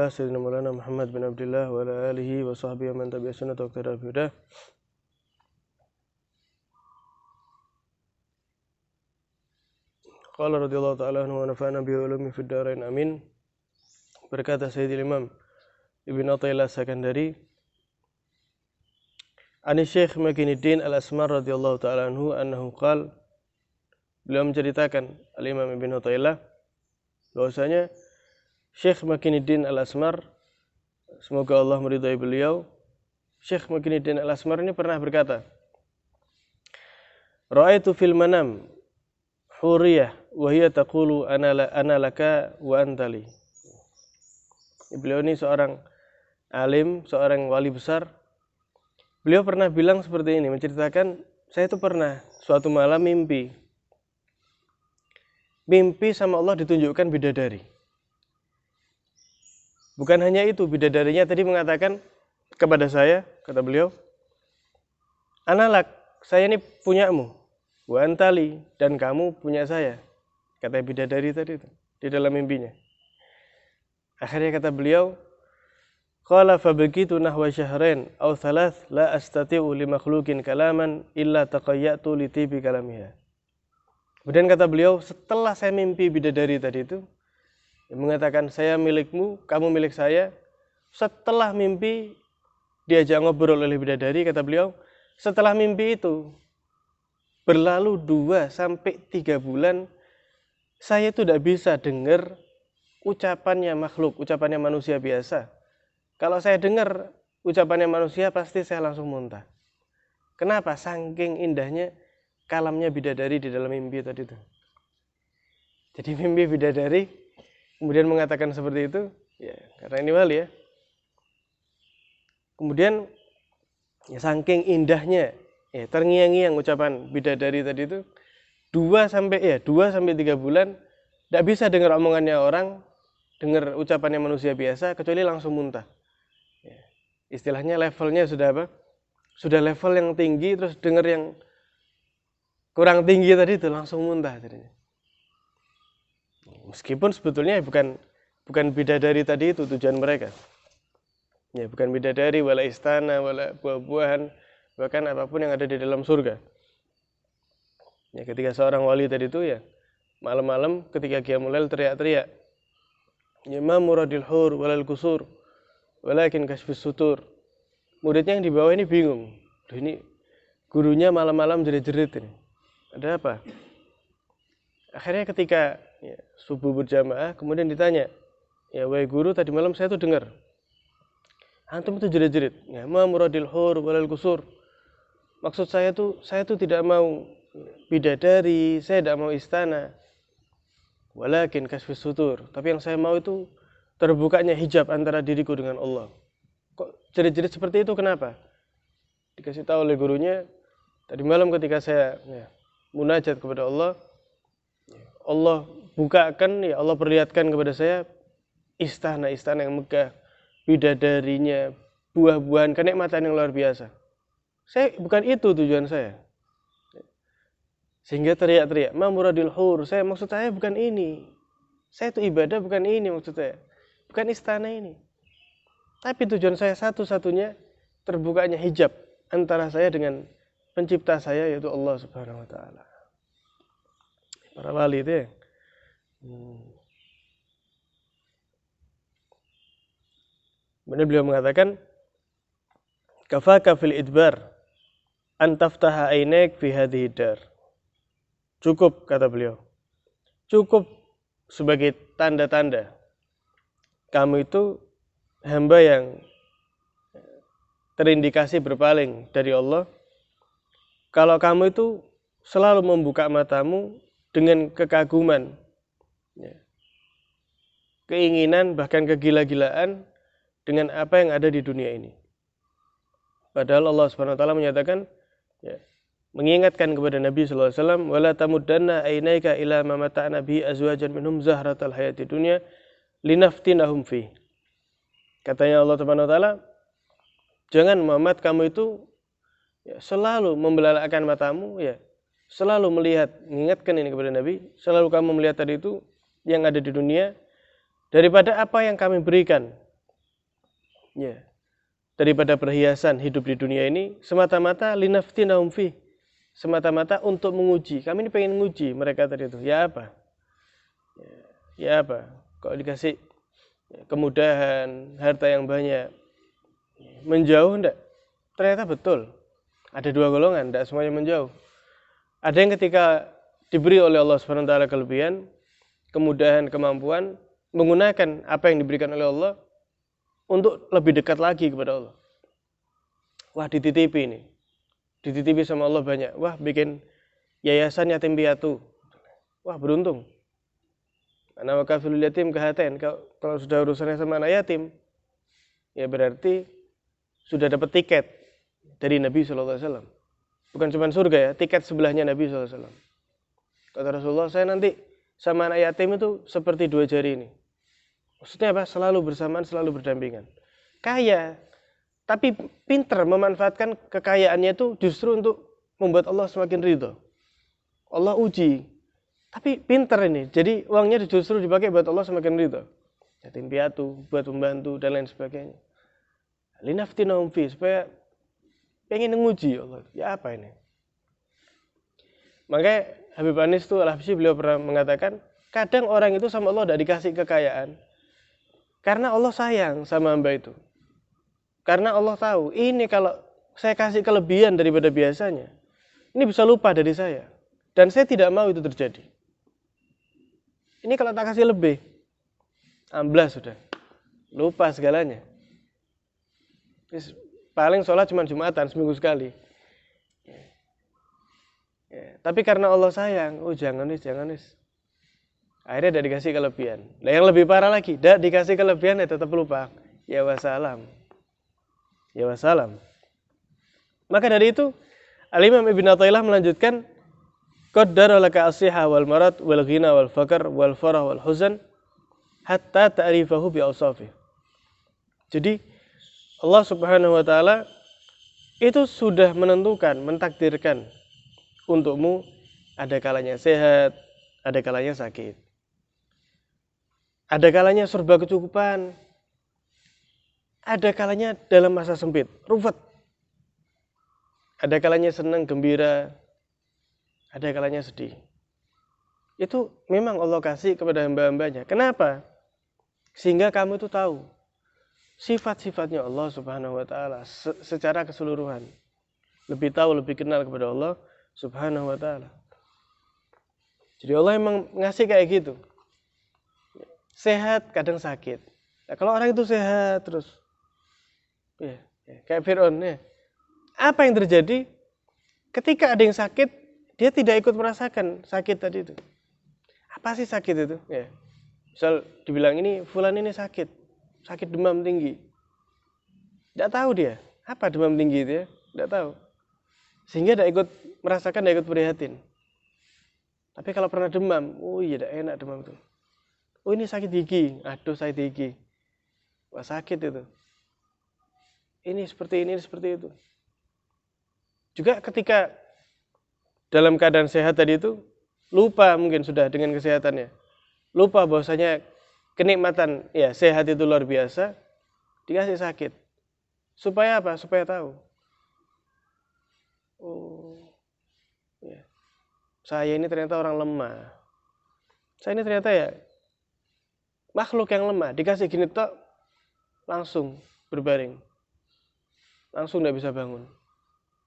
ala sayyidina maulana Muhammad bin Abdullah wa ala alihi wa sahbihi wa man tabi'a sunnah wa iqtada bi hudah. Qala radhiyallahu ta'ala anhu wa nafa'ana bi ulumi fid dharain amin. Berkata Sayyidil Imam Ibnu Athaillah Sakandari, Ani Syekh Makinuddin Al-Asmar radhiyallahu ta'ala anhu annahu qala, beliau menceritakan Al-Imam Ibnu Athaillah bahwasanya Syekh Makinuddin Al-Asmar, semoga Allah meridai beliau, Syekh Makinuddin Al-Asmar ini pernah berkata, Ra'aitu fil manam huriyah wa hiya taqulu ana laka wa antali. Beliau ini seorang alim, seorang wali besar. Beliau pernah bilang seperti ini, menceritakan, saya itu pernah suatu malam mimpi sama Allah ditunjukkan bidadari. Bukan hanya itu, bidadarinya tadi mengatakan kepada saya, kata beliau, Analak, saya ini punyamu, wa antali, dan kamu punya saya. Kata bidadari tadi itu, di dalam mimpinya. Akhirnya kata beliau, Qala fabakitu nahwa syahrain aw thalath la astati'u li makhluqin kalaman illa taqayyatu li tibi kalamiha. Kemudian kata beliau, setelah saya mimpi bidadari tadi itu, yang mengatakan saya milikmu, kamu milik saya. Setelah mimpi diajak ngobrol oleh bidadari, kata beliau, setelah mimpi itu berlalu 2 sampai 3 bulan, saya itu tidak bisa dengar ucapannya makhluk, ucapannya manusia biasa. Kalau saya dengar ucapannya manusia, pasti saya langsung muntah. Kenapa? Saking indahnya kalamnya bidadari di dalam mimpi tadi itu. Jadi mimpi bidadari kemudian mengatakan seperti itu, ya karena ini wali ya. Kemudian ya, saking indahnya, ya terngiang-ngiang ucapan bidadari tadi itu, 2 sampai 3 bulan tidak bisa dengar omongannya orang, dengar ucapannya manusia biasa, kecuali langsung muntah. Ya, istilahnya levelnya sudah apa? Sudah level yang tinggi, terus dengar yang kurang tinggi tadi itu langsung muntah jadinya. Meskipun sebetulnya bukan bidadari tadi itu tujuan mereka. Ya, bukan bidadari, wala istana, wala buah-buahan, bahkan apapun yang ada di dalam surga. Ya, ketika seorang wali tadi itu ya, malam-malam ketika qiyamul lail teriak-teriak, ya ma muradil hur walal kusur, walakin kasfus sutur. Muridnya yang di bawah ini bingung. Duh, ini gurunya malam-malam jerit-jerit ini. Ada apa? Akhirnya ketika ya, subuh berjamaah, kemudian ditanya, ya wahai guru, tadi malam saya tuh dengar antum itu jerit-jerit, ya ma muradil hur walal kusur. Maksud saya tuh tidak mau bidadari, saya tidak mau istana. Walakin kasfus sutur, tapi yang saya mau itu terbukanya hijab antara diriku dengan Allah. Kok jerit-jerit seperti itu, kenapa? Dikasih tahu oleh gurunya, tadi malam ketika saya munajat kepada Allah, Allah bukakan, ya Allah perlihatkan kepada saya istana-istana yang megah, bidadarinya, buah-buahan, kenikmatan yang luar biasa. Bukan itu tujuan saya. Sehingga teriak-teriak, ma muradil hur, maksud saya bukan ini. Saya itu ibadah bukan ini maksud saya. Bukan istana ini. Tapi tujuan saya satu-satunya terbukanya hijab antara saya dengan pencipta saya, yaitu Allah Subhanahu wa taala. Para wali itu ya. Kemudian beliau mengatakan, kafaka fil idbar an taftaha ainak fi hadhihi dar. Cukup, kata beliau. Cukup sebagai tanda-tanda kamu itu hamba yang terindikasi berpaling dari Allah. Kalau kamu itu selalu membuka matamu dengan kekaguman, keinginan, bahkan kegila-gilaan dengan apa yang ada di dunia ini. Padahal Allah Subhanahu wa taala menyatakan, ya, mengingatkan kepada Nabi sallallahu alaihi wasallam, wala tamuddanna ainaika ila ma mata'na bihi azwajan minhum zahratal hayati dunya linaftinahum fi. Katanya Allah Subhanahu wa taala, jangan Muhammad kamu itu ya, selalu membelalakkan matamu, ya, selalu melihat, mengingatkan ini kepada Nabi, selalu kamu melihat tadi itu yang ada di dunia daripada apa yang kami berikan Ya. Daripada perhiasan hidup di dunia ini semata-mata linaftinahum fi. Semata-mata untuk menguji. Kami ini pengen menguji mereka tadi itu. Ya apa? Ya apa? Kok dikasih kemudahan, harta yang banyak, menjauh enggak? Ternyata betul. Ada dua golongan, enggak semuanya menjauh. Ada yang ketika diberi oleh Allah SWT kelebihan, kemudahan, kemampuan, menggunakan apa yang diberikan oleh Allah untuk lebih dekat lagi kepada Allah. Wah, dititipi ini. Dititipi sama Allah banyak. Wah, bikin yayasan yatim piatu. Wah, beruntung. Karena wakafilul yatim kehaten. Kalau sudah urusannya sama anak yatim, ya berarti sudah dapat tiket dari Nabi SAW. Bukan cuma surga ya, tiket sebelahnya Nabi SAW. Kata Rasulullah, saya nanti sama anak yatim itu seperti dua jari ini. Maksudnya apa? Selalu bersamaan, selalu berdampingan. Kaya, tapi pinter memanfaatkan kekayaannya itu justru untuk membuat Allah semakin ridho. Allah uji, tapi pinter ini. Jadi uangnya justru dipakai buat Allah semakin ridho. Yatim piatu, buat membantu dan lain sebagainya. Linaftinahum fi, supaya pengen menguji Allah. Ya apa ini? Makanya Habib Anis itu Al-Habsyi beliau pernah mengatakan, kadang orang itu sama Allah tidak dikasih kekayaan karena Allah sayang sama hamba itu. Karena Allah tahu, ini kalau saya kasih kelebihan daripada biasanya, ini bisa lupa dari saya. Dan saya tidak mau itu terjadi. Ini kalau tak kasih lebih, amblas sudah. Lupa segalanya. Paling sholat cuma Jumatan, seminggu sekali. Ya, tapi karena Allah sayang, jangan nis. Akhirnya tidak dikasih kelebihan. Nah, yang lebih parah lagi, tidak dikasih kelebihan ya tetap lupa. Ya wassalam. Maka dari itu Al-Imam Ibn Athaillah melanjutkan, qaddara laka as-siha wal marad wal ghina wal faqr wal farah wal huzn hatta ta'rifahu bi awsafih. Jadi Allah Subhanahu wa taala itu sudah menentukan, mentakdirkan untukmu ada kalanya sehat, ada kalanya sakit. Ada kalanya serba kecukupan, ada kalanya dalam masa sempit, ruwet. Ada kalanya senang, gembira, ada kalanya sedih. Itu memang Allah kasih kepada hamba-hambanya. Kenapa? Sehingga kamu itu tahu sifat-sifatnya Allah Subhanahu wa taala secara keseluruhan. Lebih tahu, lebih kenal kepada Allah Subhanahu wa taala. Jadi Allah emang ngasih kayak gitu. Sehat, kadang sakit. Nah, kalau orang itu sehat terus, kayak Fir'aun, apa yang terjadi? Ketika ada yang sakit, dia tidak ikut merasakan sakit tadi itu. Apa sih sakit itu? Ya. Misal dibilang ini, fulan ini sakit demam tinggi. Tidak tahu dia, apa demam tinggi itu ya? Tidak tahu. Sehingga tidak ikut merasakan, tidak ikut prihatin. Tapi kalau pernah demam, tidak enak demam itu. Ini sakit gigi, aduh sakit gigi. Wah sakit itu. Ini seperti itu. Juga ketika dalam keadaan sehat tadi itu, lupa mungkin sudah dengan kesehatannya. Lupa bahwasanya kenikmatan sehat itu luar biasa, dikasih sakit. Supaya apa? Supaya tahu. Saya ini ternyata orang lemah. Saya ini ternyata makhluk yang lemah, dikasih gini tok langsung berbaring. Langsung tidak bisa bangun.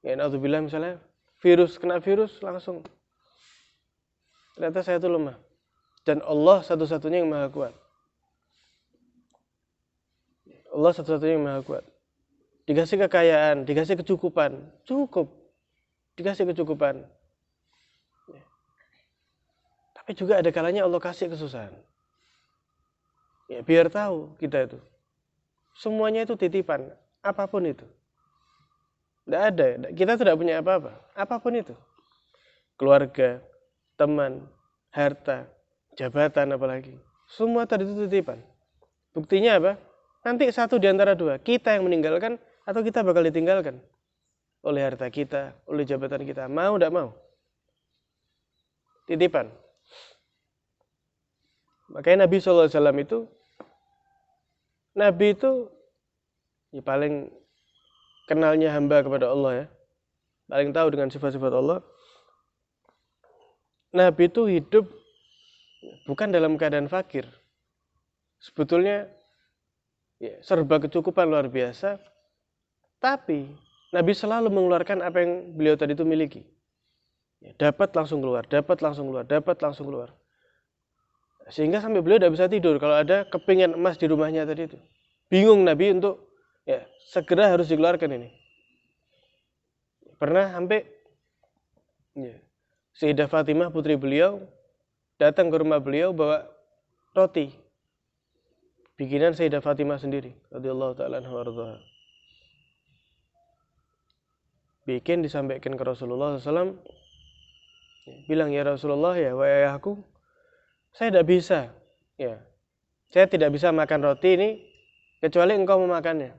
Ya, naudzubillah misalnya kena virus langsung. Ternyata saya itu lemah. Dan Allah satu-satunya yang maha kuat. Allah satu-satunya yang maha kuat. Dikasih kekayaan, dikasih kecukupan, cukup. Dikasih kecukupan. Tapi juga ada kalanya Allah kasih kesusahan. Ya, biar tahu kita itu. Semuanya itu titipan, apapun itu. Tidak ada, kita tidak punya apa-apa, apapun itu. Keluarga, teman, harta, jabatan apalagi. Semua tadi itu titipan. Buktinya apa? Nanti satu di antara dua, kita yang meninggalkan atau kita bakal ditinggalkan. Oleh harta kita, oleh jabatan kita. Mau tidak mau? Titipan. Makanya Nabi SAW itu ya, paling kenalnya hamba kepada Allah ya, paling tahu dengan sifat-sifat Allah. Nabi itu hidup bukan dalam keadaan fakir. Sebetulnya ya, serba kecukupan luar biasa, tapi Nabi selalu mengeluarkan apa yang beliau tadi itu miliki. Ya, dapat langsung keluar, dapat langsung keluar, dapat langsung keluar. Sehingga sampai beliau tidak bisa tidur kalau ada kepingan emas di rumahnya tadi itu. Bingung Nabi untuk ya segera harus dikeluarkan ini. Pernah sampai ya, Sayyidah Fatimah putri beliau datang ke rumah beliau bawa roti bikinan Sayyidah Fatimah sendiri radhiyallahu taala anha warḍaha. Bikin disampaikan ke Rasulullah SAW, bilang ya Rasulullah ya wahai ayahku, saya tidak bisa ya, saya tidak bisa makan roti ini kecuali engkau memakannya.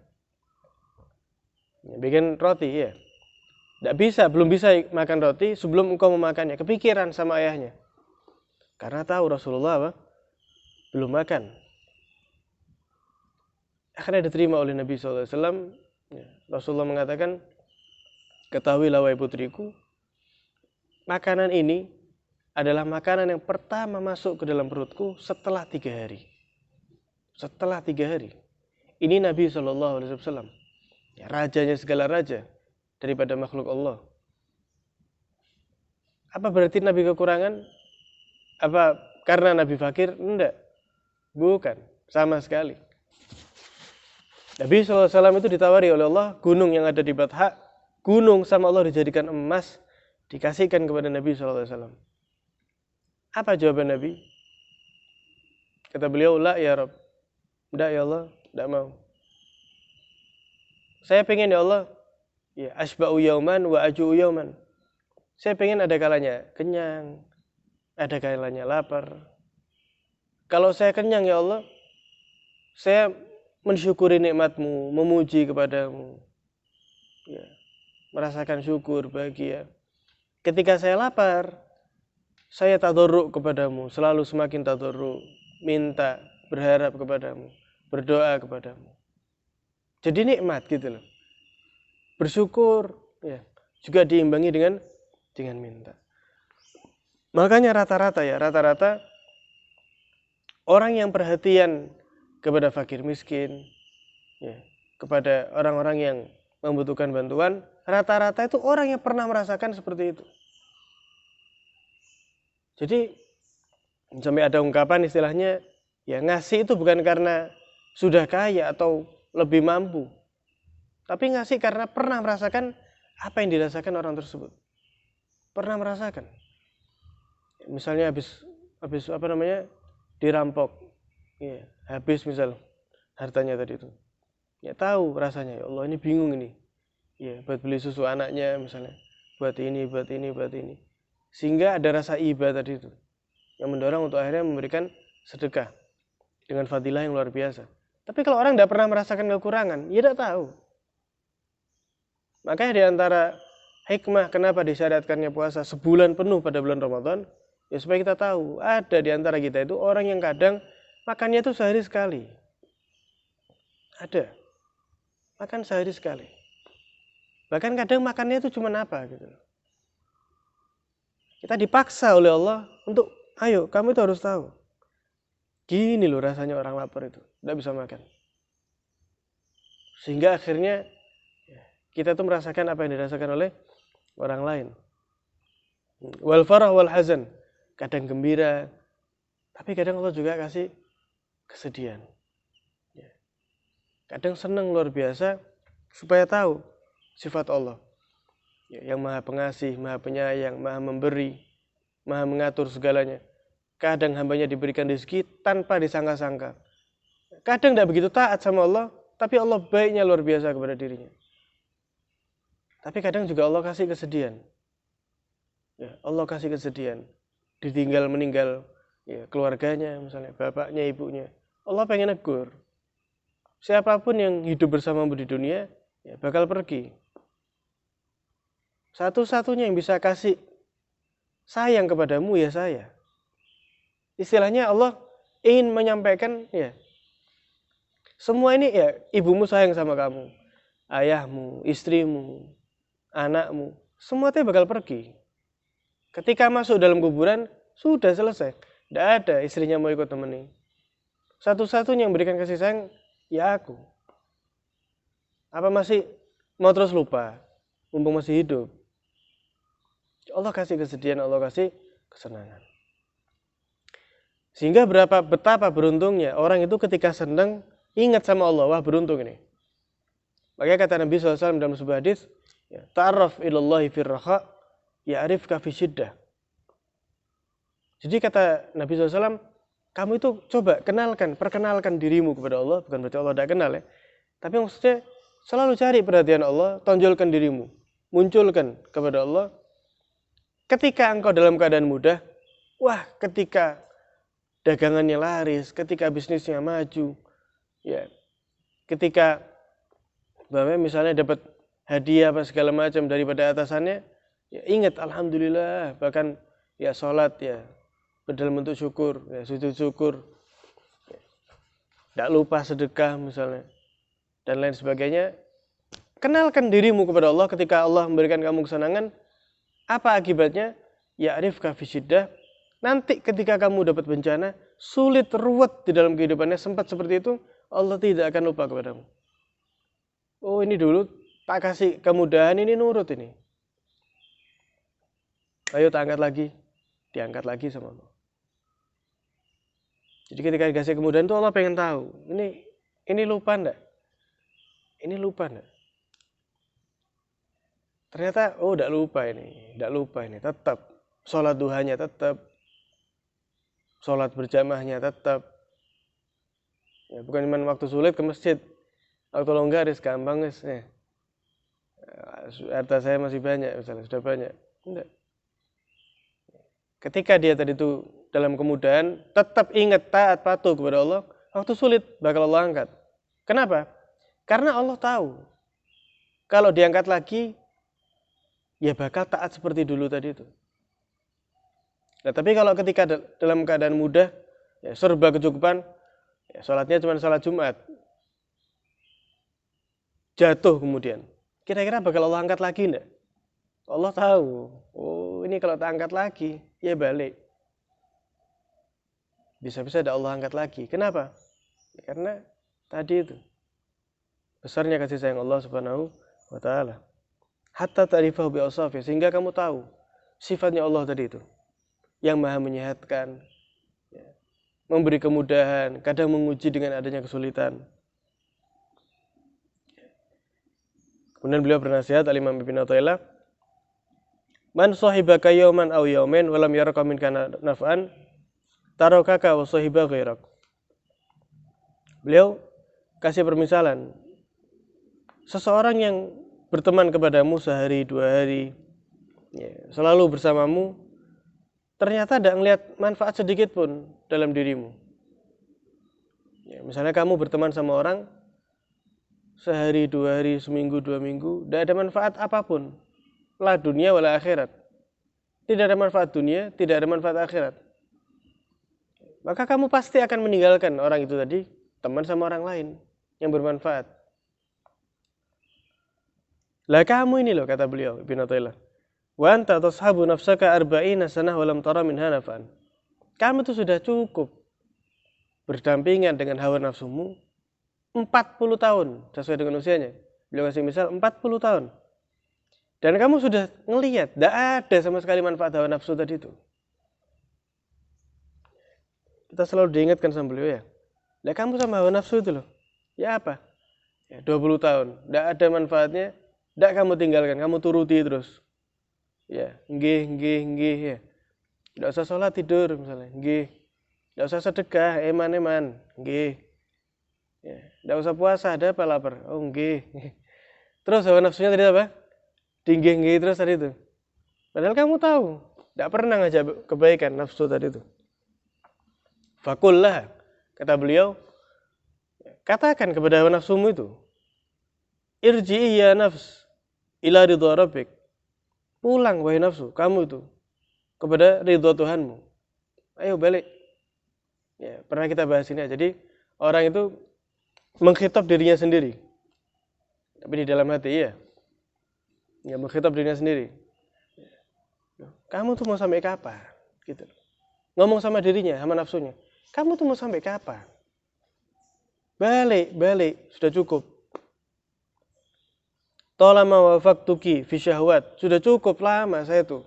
Bikin roti ya, tidak bisa, belum bisa makan roti sebelum engkau memakannya. Kepikiran sama ayahnya karena tahu Rasulullah apa? Belum makan. Akhirnya diterima oleh Nabi SAW. Rasulullah mengatakan, ketahuilah wahai putriku, makanan ini adalah makanan yang pertama masuk ke dalam perutku setelah 3 hari. Setelah 3 hari. Ini Nabi SAW, ya, rajanya segala raja daripada makhluk Allah. Apa berarti Nabi kekurangan? Apa karena Nabi fakir? Enggak. Bukan. Sama sekali. Nabi SAW itu ditawari oleh Allah gunung yang ada di Batha. Gunung sama Allah dijadikan emas, dikasihkan kepada Nabi SAW. Apa jawaban Nabi? Kata beliau, la ya Rabb. Tidak ya Allah, tidak mau. Saya pengen ya Allah, ya asba'u yauman wa aju'u yauman. Saya pengen ada kalanya kenyang, ada kalanya lapar. Kalau saya kenyang ya Allah, saya mensyukuri nikmatmu, memuji kepadamu, ya, merasakan syukur, bahagia. Ketika saya lapar, saya tadarruk kepadamu, selalu semakin tadarruk, minta, berharap kepadamu, berdoa kepadamu. Jadi nikmat gitu loh. Bersyukur, ya, juga diimbangi dengan minta. Makanya rata-rata orang yang perhatian kepada fakir miskin, ya, kepada orang-orang yang membutuhkan bantuan, rata-rata itu orang yang pernah merasakan seperti itu. Jadi sampai ada ungkapan istilahnya, ya ngasih itu bukan karena sudah kaya atau lebih mampu, tapi ngasih karena pernah merasakan apa yang dirasakan orang tersebut. Pernah merasakan. Misalnya habis dirampok, ya, habis misal hartanya tadi itu, ya tahu rasanya, ya Allah ini bingung ini, ya buat beli susu anaknya misalnya, buat ini, sehingga ada rasa iba tadi itu yang mendorong untuk akhirnya memberikan sedekah dengan fadilah yang luar biasa. Tapi kalau orang tidak pernah merasakan kekurangan, ya tidak tahu. Makanya di antara hikmah kenapa disyariatkannya puasa sebulan penuh pada bulan Ramadan, ya supaya kita tahu ada di antara kita itu orang yang kadang makannya itu sehari sekali. Ada. Makan sehari sekali. Bahkan kadang makannya itu cuma apa gitu. Kita dipaksa oleh Allah untuk, ayo kamu itu harus tahu. Gini loh rasanya orang lapar itu. Tidak bisa makan. Sehingga akhirnya kita tuh merasakan apa yang dirasakan oleh orang lain. Wal farah wal hazan. Kadang gembira. Tapi kadang Allah juga kasih kesedihan. Kadang senang luar biasa supaya tahu sifat Allah. Yang maha pengasih, maha penyayang, maha memberi, maha mengatur segalanya. Kadang hambanya diberikan rezeki tanpa disangka-sangka. Kadang tidak begitu taat sama Allah, tapi Allah baiknya luar biasa kepada dirinya. Tapi kadang juga Allah kasih kesedihan. Ya, Allah kasih kesedihan. Ditinggal meninggal ya, keluarganya, misalnya bapaknya, ibunya. Allah pengen negur. Siapapun yang hidup bersamamu di dunia, ya, bakal pergi. Satu-satunya yang bisa kasih sayang kepadamu ya saya. Istilahnya Allah ingin menyampaikan ya, Semua ini ya, ibumu sayang sama kamu, ayahmu, istrimu, anakmu, semua itu bakal pergi. Ketika masuk dalam kuburan, sudah selesai. Tidak ada istrinya mau ikut temani. Satu-satunya yang memberikan kasih sayang, ya aku. Apa masih mau terus lupa? Mumpung masih hidup. Allah kasih kesedihan, Allah kasih kesenangan. Sehingga betapa beruntungnya orang itu ketika senang, ingat sama Allah, wah beruntung ini. Makanya kata Nabi SAW dalam sebuah hadis, ta'arraf ilallahi firraha, ya'rifka fi syiddah. Jadi kata Nabi SAW, kamu itu coba perkenalkan dirimu kepada Allah, bukan berarti Allah tidak kenal ya. Tapi maksudnya selalu cari perhatian Allah, tonjolkan dirimu, munculkan kepada Allah. Ketika engkau dalam keadaan mudah, wah ketika dagangannya laris, ketika bisnisnya maju, ya, ketika misalnya dapat hadiah apa segala macam daripada atasannya, ya ingat alhamdulillah, bahkan ya sholat ya dalam bentuk syukur, ya sujud syukur, tidak lupa sedekah misalnya dan lain sebagainya. Kenalkan dirimu kepada Allah ketika Allah memberikan kamu kesenangan. Apa akibatnya? Ya'rifka fi syiddah. Nanti ketika kamu dapat bencana, sulit, ruwet di dalam kehidupannya, sempat seperti itu, Allah tidak akan lupa kepadamu. Oh ini dulu tak kasih kemudahan, ini nurut ini. Ayo tak angkat lagi, diangkat lagi sama Allah. Jadi ketika dikasih kemudahan itu Allah pengen tahu, ini lupa enggak? Ini lupa enggak? Ternyata enggak lupa ini, tetap sholat duhanya tetap, sholat berjamaahnya tetap. Ya, bukan cuma waktu sulit ke masjid, waktu longgar gampang guys. Harta saya masih banyak misalnya, sudah banyak. Enggak. Ketika dia tadi itu dalam kemudahan, tetap ingat taat patuh kepada Allah, waktu sulit bakal Allah angkat. Kenapa? Karena Allah tahu kalau diangkat lagi, ya bakal taat seperti dulu tadi itu. Nah, tapi kalau ketika dalam keadaan mudah, ya serba kecukupan, ya sholatnya cuma sholat Jumat, jatuh kemudian, kira-kira bakal Allah angkat lagi enggak? Allah tahu, oh ini kalau tak angkat lagi, ya balik. Bisa-bisa ada Allah angkat lagi. Kenapa? Ya, karena tadi itu besarnya kasih sayang Allah Subhanahu wa Ta'ala. Hatta ta'rifahu bi awsafi, sehingga kamu tahu sifatnya Allah tadi itu, yang maha menyehatkan, ya, memberi kemudahan, kadang menguji dengan adanya kesulitan. Kemudian beliau bernasihat, Al-Imam Ibnu Athaillah, man sahibaka yawman aw yawmain walam yaraka minka naf'an tarakaka wa sahiba ghairak. Beliau kasih permisalan, seseorang yang berteman kepadamu sehari dua hari, ya, selalu bersamamu, ternyata tidak melihat manfaat sedikit pun dalam dirimu. Ya, misalnya kamu berteman sama orang sehari dua hari, seminggu dua minggu, tidak ada manfaat apapun, la dunia wala akhirat. Tidak ada manfaat dunia, tidak ada manfaat akhirat. Maka kamu pasti akan meninggalkan orang itu tadi, teman sama orang lain yang bermanfaat. Lah kamu ini loh, kata beliau Ibnu Athaillah, wa anta tashabu nafsaka arba'ina sanah wa lam tara minha naf'an. Kamu itu sudah cukup berdampingan dengan hawa nafsumu 40 tahun sesuai dengan usianya. Beliau kasih misal 40 tahun. Dan kamu sudah ngelihat tidak ada sama sekali manfaat hawa nafsu tadi itu. Kita selalu diingatkan sama beliau ya. Lah kamu sama hawa nafsu itu loh. Ya apa? Ya 20 tahun, tidak ada manfaatnya. Tidak kamu tinggalkan, kamu turuti terus. Ya, nggih ya. Tidak usah sholat tidur misalnya, nggih. Tidak usah sedekah, eman, nggih. Ya, tidak usah puasa, ada apa lapar? Oh, nggih. Terus hawa nafsunya tadi apa? Nggih terus tadi itu. Padahal kamu tahu, tidak pernah ngajak kebaikan nafsu tadi itu. Fakullah, kata beliau, katakan kepada hawa nafsumu itu, irji'i ya nafs ila ridha rabbik. Pulang wahai nafsu, kamu itu kepada ridha Tuhanmu. Ayo balik. Ya, pernah kita bahas ini. Jadi orang itu mengkhitab dirinya sendiri. Tapi di dalam hati ya. Ya mengkhitab dirinya sendiri. Kamu tuh mau sampai kapan? Gitu. Ngomong sama dirinya, sama nafsunya. Kamu tuh mau sampai kapan? Balik, sudah cukup. Tolama wafaktuki fi syahwat. Sudah cukup lama saya tuh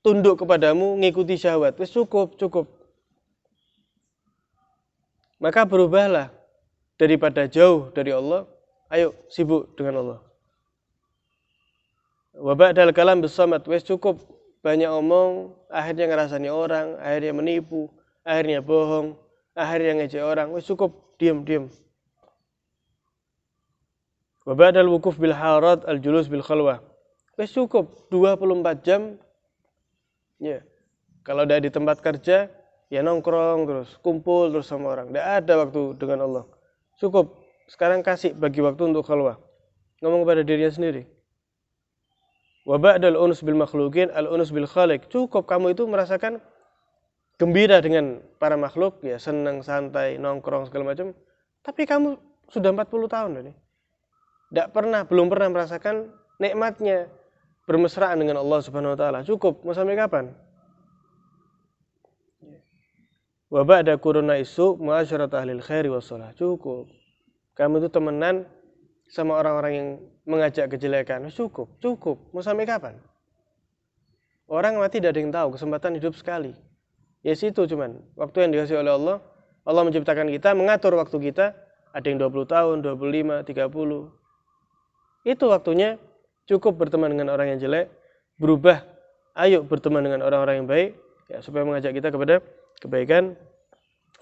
tunduk kepadamu, ngikuti syahwat. Wis cukup. Maka berubahlah daripada jauh dari Allah, ayo sibuk dengan Allah. Wa ba'dal kalam bisamat, wis cukup banyak omong, akhirnya ngerasani orang, akhirnya menipu, akhirnya bohong, akhirnya ngejek orang, wis cukup, diam. Wa ba'dal wukuf bil harat al julus bil khalwah. Wis cukup 24 jam. Ya. Kalau udah di tempat kerja, ya nongkrong terus, kumpul terus sama orang. Tidak ada waktu dengan Allah. Cukup. Sekarang kasih bagi waktu untuk khalwah. Ngomong kepada dirinya sendiri. Wa ba'dal unus bil makhluqin al unus bil khaliq. Cukup kamu itu merasakan gembira dengan para makhluk, ya senang, santai, nongkrong segala macam. Tapi kamu sudah 40 tahun ini. Belum pernah merasakan nikmatnya bermesraan dengan Allah Subhanahu wa taala. Cukup, mau sampai kapan? Wa ba'da quruna isu ma'asyarat ahlil khairi wassalah. Cukup. Kamu itu temenan sama orang-orang yang mengajak kejelekan. Cukup. Mau sampai kapan? Orang mati tidak ada yang tahu, kesempatan hidup sekali. Ya situ cuman waktu yang dikasih oleh Allah. Allah menciptakan kita, mengatur waktu kita. Ada yang 20 tahun, 25, 30. Itu waktunya. Cukup berteman dengan orang yang jelek. Berubah. Ayo berteman dengan orang-orang yang baik, ya, supaya mengajak kita kepada kebaikan.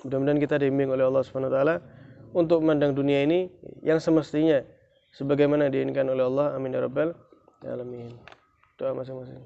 Mudah-mudahan kita dibimbing oleh Allah Subhanahu wa taala untuk memandang dunia ini yang semestinya sebagaimana diinginkan oleh Allah. Amin ya rabbal alamin. Doa masing-masing.